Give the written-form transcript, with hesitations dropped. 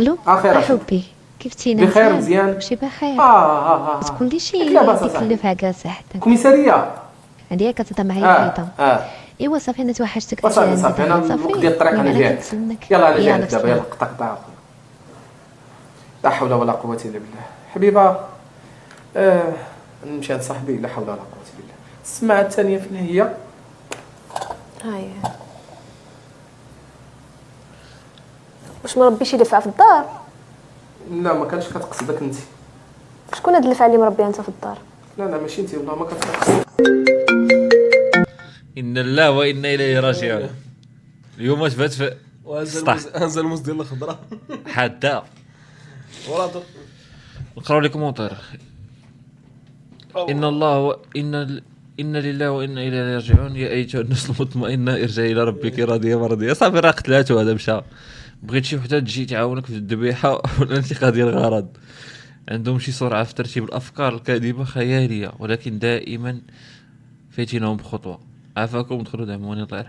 الو اخيرا احبي كيف تينا بخير مزيان. وشي بخير تقول تقول لي شي لاباس ديك اصاحبي. اللفعه كاع صحتك كوميساريه. عندي كتهضر معايا حيطه اه ايوا صافي انا توحشتك حتى وصافي عندي صافي انا دحيت الوقت صافي ديال الطريق المهم انا انا جايك. كنتسناك يلا انا يلا جايك دابا، يلا بسلام قطع قطع. لا حول ولا قوه الا بالله حبيبه. نمشي عند صاحبي، لا حول ولا قوه الا بالله. السماعه الثانيه فين هي؟ هاي واش مربيش يلفع في الدار؟ لا ما كانش كتقصدك انت. شكون هاد اللفعه اللي مربيها انت في الدار؟ لا لا ماشي انت والله ما كتقصدك. إن الله وإنا إليه راجعون. اليوم شفت في هنزل الموز ديال الخضره حادة وراه نقراو لي كومونتير. إن الله إن لله وإنا إليه راجعون. يا أيتها النفس المطمئنة ارجعي إلى ربك راضية مرضية. صافي راه قتلاتو هذا مشى. بغيت شي وحدة تجي تعاونك في الذبيحة ولا انتقاد ديال الغرض. عندهم شي سرعة في ترتيب الأفكار الكاذبة خيالية، ولكن دائما فايتينهم بخطوة. عافاكم ودخلوا دعموني الله يرحمكم.